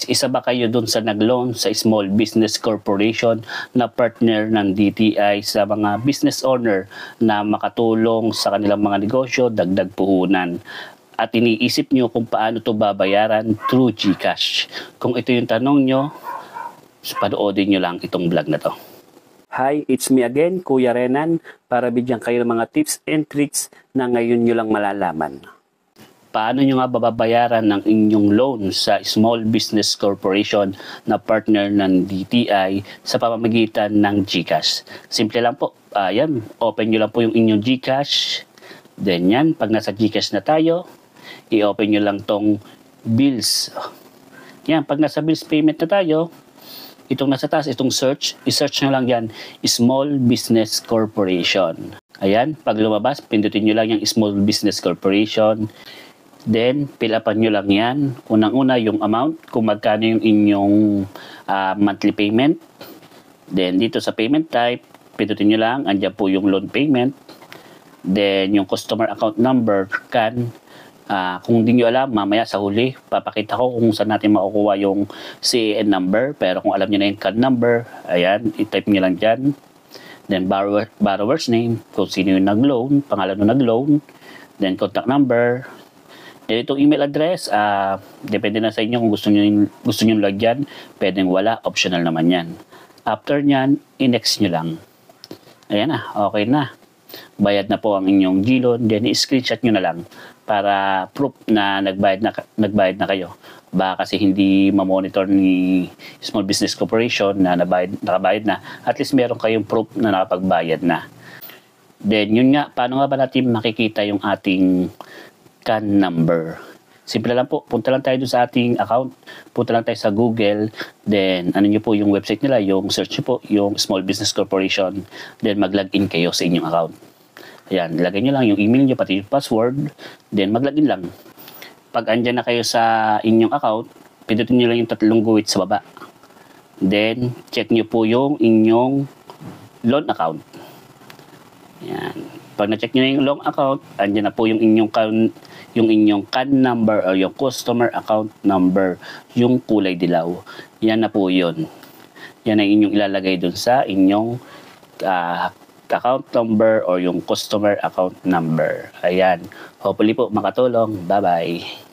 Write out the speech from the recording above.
Isa ba kayo dun sa nag-loan sa Small Business Corporation na partner ng DTI sa mga business owner na makatulong sa kanilang mga negosyo, dagdag puhunan? At iniisip nyo kung paano to babayaran through GCash? Kung ito yung tanong nyo, panoodin nyo lang itong vlog na to. Hi, it's me again, Kuya Renan, para bigyan kayo ng mga tips and tricks na ngayon nyo lang malalaman. Paano nyo nga babayaran ng inyong loan sa Small Business Corporation na partner ng DTI sa pamamagitan ng GCash? Simple lang po. Yan, open nyo lang po yung inyong GCash. Then yan, pag nasa GCash na tayo, i-open nyo lang tong bills. Yan, pag nasa bills payment na tayo, itong nasa taas, itong search, i-search nyo lang yan, Small Business Corporation. Ayan, pag lumabas, pindutin nyo lang yung Small Business Corporation. Then, pilapan nyo lang yan. Unang-una, yung amount, kung magkano yung inyong monthly payment. Then, dito sa payment type, pindutin nyo lang, andyan po yung loan payment. Then, yung customer account number, CAN. Kung di nyo alam, mamaya sa huli, papakita ko kung saan natin makukuha yung CAN number. Pero kung alam nyo na yung CAN number, ayan, i-type nyo lang dyan. Then, borrower's name, kung sino yung nag-loan, pangalan ng nag-loan. Then, contact number. Then, itong email address, depende na sa inyo kung gusto nyo lagyan. Pwedeng wala, optional naman yan. After nyan, i-next nyo lang. Ayan na, okay na. Bayad na po ang inyong GLoan, then i-screenshot nyo na lang para proof na nagbayad na kayo. Baka kasi hindi ma-monitor ni Small Business Corporation na nakabayad na. At least meron kayong proof na nakapagbayad na. Then yun nga, paano nga ba natin makikita yung ating CAN number? Simple lang po, punta lang tayo sa ating account, punta lang tayo sa Google, then ano nyo po yung website nila, yung search nyo po, yung Small Business Corporation, then mag-login kayo sa inyong account. Ayan, lagay nyo lang yung email nyo, pati yung password, then mag-login lang. Pag andyan na kayo sa inyong account, pindutin nyo lang yung tatlong guhit sa baba. Then, check nyo po yung inyong loan account. Ayan. Pag na-check nyo na yung loan account, andyan na po yung inyong CAN number or yung customer account number, yung kulay dilaw. Yan na po yun. Yan ang inyong ilalagay dun sa inyong account number or yung customer account number. Ayan. Hopefully po makatulong. Bye-bye.